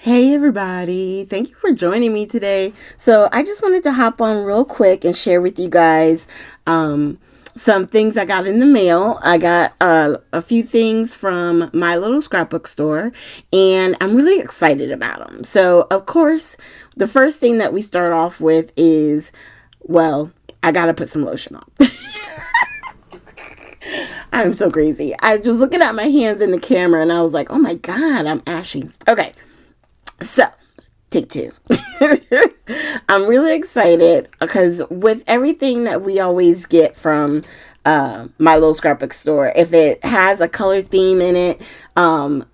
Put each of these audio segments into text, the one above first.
Hey everybody, thank you for joining me today. So, I just wanted to hop on real quick and share with you guys um, some things I got in the mail. I got a few things from my little scrapbook store, and I'm really excited about them. So, of course, the first thing that we start off with is, well, I gotta put some lotion on. I'm so crazy. I was looking at my hands in the camera and I was like, oh my God, I'm ashy. Okay, so, take two. I'm really excited because with everything that we always get from my little scrapbook store, if it has a color theme in it,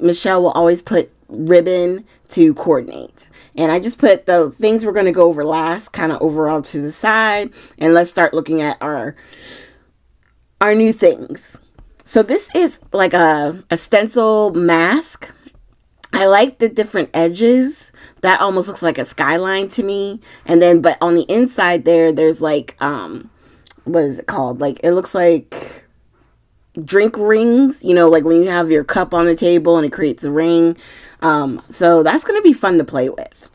Michelle will always put ribbon to coordinate. And I just put the things we're going to go over last kind of overall to the side. And let's start looking at our new things. So this is like a stencil mask. I like the different edges. That almost looks like a skyline to me. And then, but on the inside there's like, what is it called? Like, it looks like drink rings, like when you have your cup on the table and it creates a ring. So that's going to be fun to play with.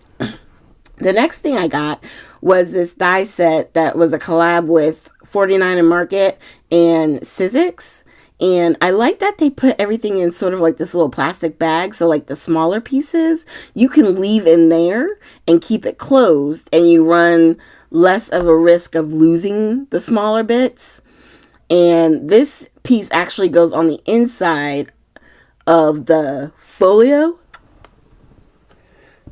The next thing I got was this die set that was a collab with 49 and Market and Sizzix. And I like that they put everything in sort of like this little plastic bag. So like the smaller pieces, you can leave in there and keep it closed and you run less of a risk of losing the smaller bits. And this piece actually goes on the inside of the folio.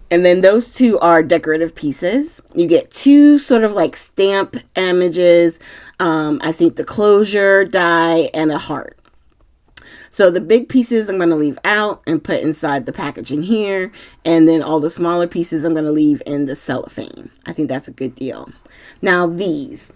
And then those two are decorative pieces. You get two sort of like stamp images. I think the closure die and a heart. So the big pieces I'm going to leave out and put inside the packaging here. And then all the smaller pieces I'm going to leave in the cellophane. I think that's a good deal. Now these.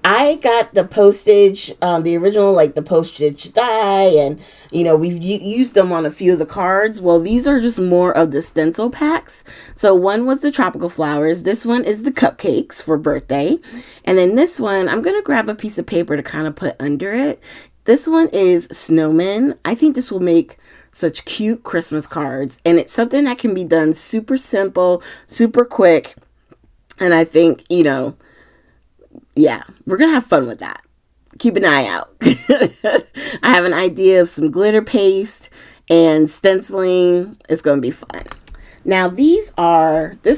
I got the postage, the original, like the postage die, and we've used them on a few of the cards. Well, these are just more of the stencil packs. So one was the tropical flowers. This one is the cupcakes for birthday, and then this one I'm gonna grab a piece of paper to kind of put under it. This one is snowmen. I think this will make such cute Christmas cards, and it's something that can be done super simple, super quick, and I think yeah, we're going to have fun with that. Keep an eye out. I have an idea of some glitter paste and stenciling. It's going to be fun. Now, this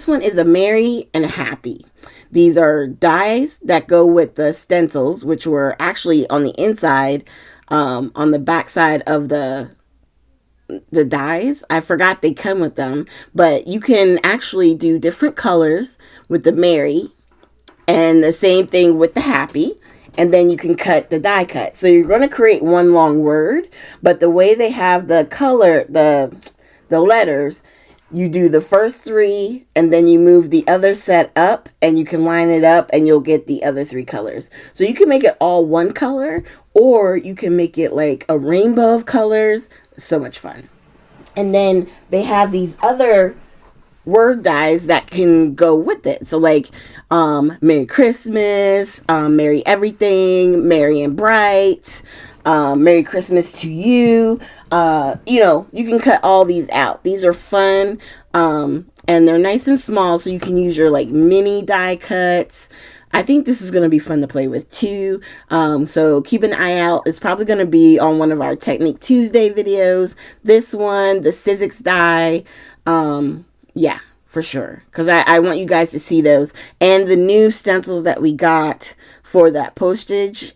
one is a merry and a happy. These are dies that go with the stencils, which were actually on the inside, on the back side of the dies. I forgot they come with them, but you can actually do different colors with the merry and the same thing with the happy. And then you can cut the die cut. So you're going to create one long word, but the way they have the color, the letters, you do the first three and then you move the other set up and you can line it up and you'll get the other three colors. So you can make it all one color or you can make it like a rainbow of colors. So much fun. And then they have these other word dies that can go with it. So like Merry Christmas, Merry Everything, Merry and Bright, Merry Christmas to you. You can cut all these out. These are fun, and they're nice and small, so you can use your like mini die cuts. I think this is going to be fun to play with too. So keep an eye out. It's probably going to be on one of our Technique Tuesday videos. This one, the Sizzix die. Yeah, for sure. Because I want you guys to see those. And the new stencils that we got for that postage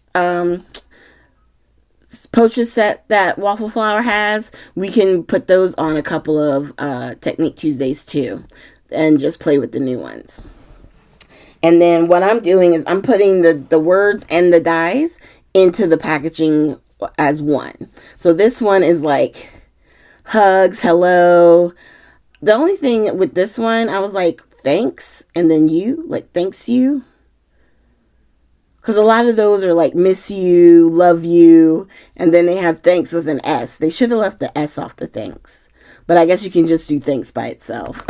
set that Waffle Flower has, we can put those on a couple of Technique Tuesdays too. And just play with the new ones. And then what I'm doing is I'm putting the words and the dies into the packaging as one. So this one is like hugs, hello. The only thing with this one, I was like, thanks, and then you, like, thanks you. Because a lot of those are like, miss you, love you, and then they have thanks with an S. They should have left the S off the thanks. But I guess you can just do thanks by itself.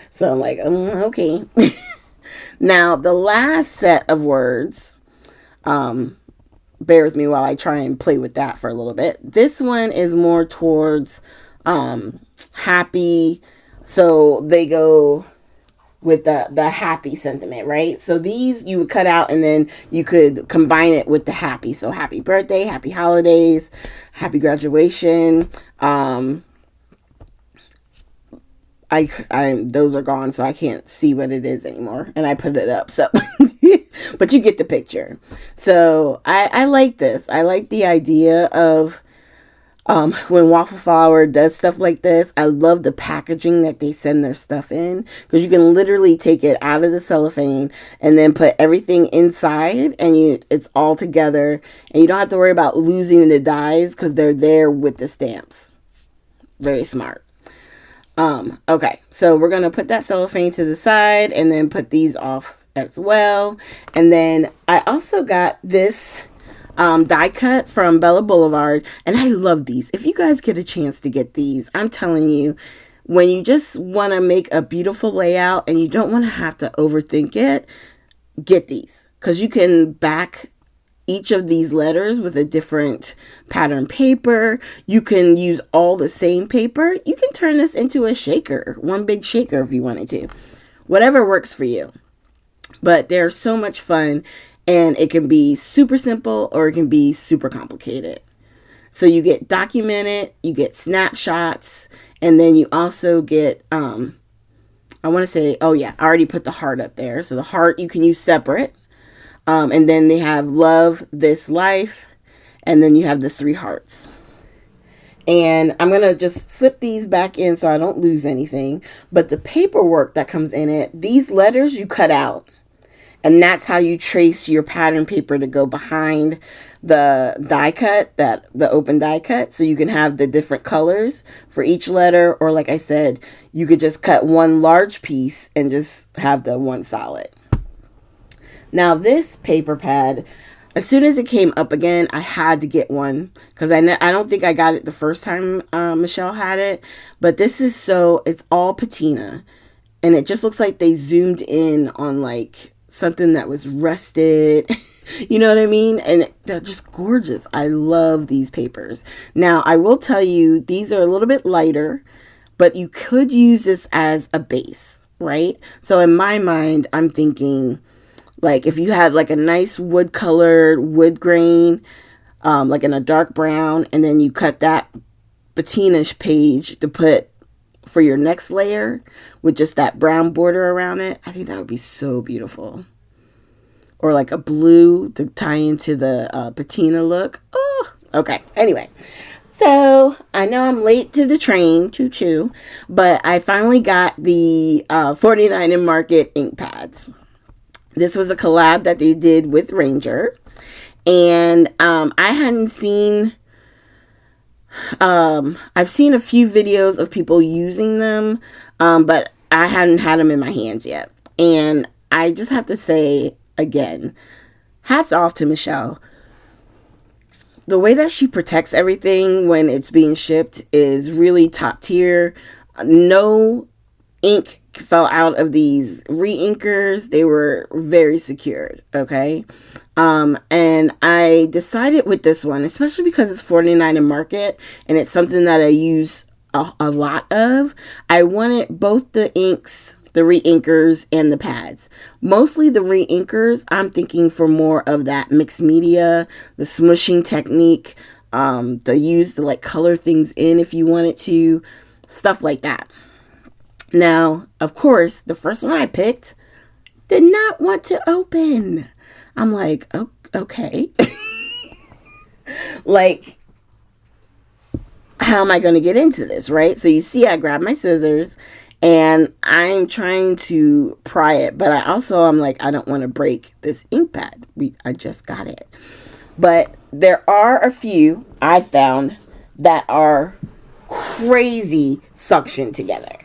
So I'm like, okay. Now, the last set of words, bear with me while I try and play with that for a little bit. This one is more towards happy. So they go with the happy sentiment, right? So these you would cut out and then you could combine it with the happy. So happy birthday, happy holidays, happy graduation. I those are gone, so I can't see what it is anymore, and I put it up. So, but you get the picture. So I like this. I like the idea of when Waffle Flower does stuff like this. I love the packaging that they send their stuff in, because you can literally take it out of the cellophane and then put everything inside, and it's all together, and you don't have to worry about losing the dies because they're there with the stamps. Very smart. Okay, so we're gonna put that cellophane to the side and then put these off as well. And then I also got this die cut from Bella Boulevard, and I love these. If you guys get a chance to get these, I'm telling you, when you just want to make a beautiful layout and you don't want to have to overthink it, get these, because you can back each of these letters with a different pattern paper. You can use all the same paper. You can turn this into a shaker, one big shaker if you wanted to. Whatever works for you. But they're so much fun, and it can be super simple or it can be super complicated. So you get documented, you get snapshots, and then you also get, I want to say, oh yeah, I already put the heart up there. So the heart you can use separate. And then they have love, this life, and then you have the 3 hearts. And I'm going to just slip these back in so I don't lose anything. But the paperwork that comes in it, these letters you cut out. And that's how you trace your pattern paper to go behind the die cut, the open die cut. So you can have the different colors for each letter. Or like I said, you could just cut one large piece and just have the one solid. Now this paper pad, as soon as it came up again, I had to get one, because I don't think I got it the first time Michelle had it. But this is it's all patina, and it just looks like they zoomed in on like something that was rusted. You know what I mean? And they're just gorgeous. I love these papers. Now I will tell you, these are a little bit lighter, but you could use this as a base, right? So in my mind, I'm thinking, like if you had like a nice wood colored wood grain, like in a dark brown, and then you cut that patina page to put for your next layer with just that brown border around it, I think that would be so beautiful. Or like a blue to tie into the patina look. Oh, okay. Anyway, so I know I'm late to the train, choo-choo, but I finally got the 49 and Market ink pads. This was a collab that they did with Ranger. And I hadn't seen... I've seen a few videos of people using them, but I hadn't had them in my hands yet. And I just have to say, again, hats off to Michelle. The way that she protects everything when it's being shipped is really top tier. No ink fell out of these re-inkers. They were very secured, okay? And I decided with this one, especially because it's 49 and Market, and it's something that I use a lot of, I wanted both the inks, the re-inkers, and the pads. Mostly the re-inkers, I'm thinking for more of that mixed media, the smushing technique, to use to like color things in if you wanted to, stuff like that. Now, of course, the first one I picked did not want to open. I'm like, oh, okay. Like, how am I going to get into this, right? So you see, I grabbed my scissors and I'm trying to pry it, but I'm like, I don't want to break this ink pad. I just got it. But there are a few I found that are crazy suction together.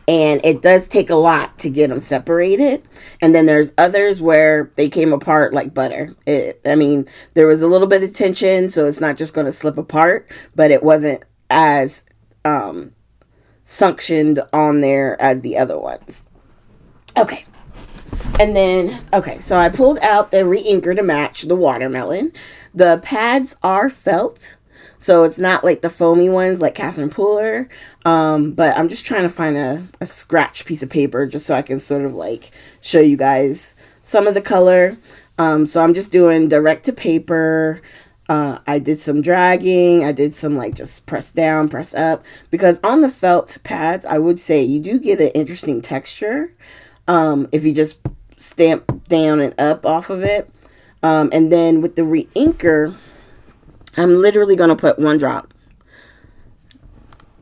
And it does take a lot to get them separated. And then there's others where they came apart like butter. There was a little bit of tension, so it's not just going to slip apart, but it wasn't as suctioned on there as the other ones. Okay. And then, so I pulled out the re-inker to match the watermelon. The pads are felt. So it's not like the foamy ones like Catherine Pooler. But I'm just trying to find a scratch piece of paper just so I can sort of like show you guys some of the color. So I'm just doing direct to paper. I did some dragging. I did some like just press down, press up. Because on the felt pads, I would say you do get an interesting texture if you just stamp down and up off of it. And then with the re-inker, I'm literally going to put 1 drop.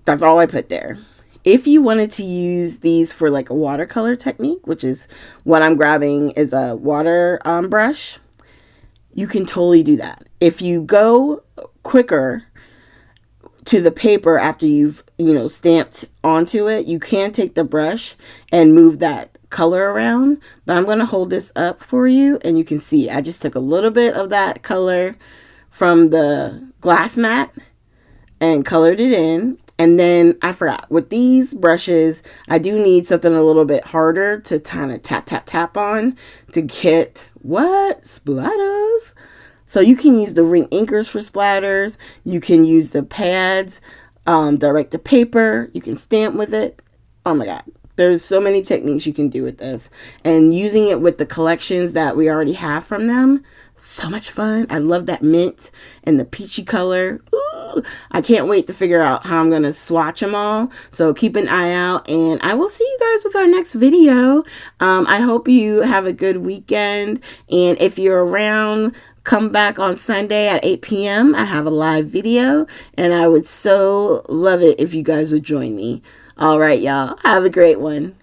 That's all I put there. If you wanted to use these for like a watercolor technique, which is what I'm grabbing is a water brush, you can totally do that. If you go quicker to the paper after you've, stamped onto it, you can take the brush and move that color around. But I'm going to hold this up for you and you can see I just took a little bit of that color from the glass mat and colored it in. And then I forgot, with these brushes, I do need something a little bit harder to kind of tap, tap, tap on to get splatters. So you can use the ring inkers for splatters. You can use the pads, direct to paper. You can stamp with it. Oh my God. There's so many techniques you can do with this. And using it with the collections that we already have from them, so much fun. I love that mint and the peachy color. Ooh, I can't wait to figure out how I'm going to swatch them all. So keep an eye out and I will see you guys with our next video. I hope you have a good weekend. And if you're around, come back on Sunday at 8 p.m. I have a live video and I would so love it if you guys would join me. All right, y'all. Have a great one.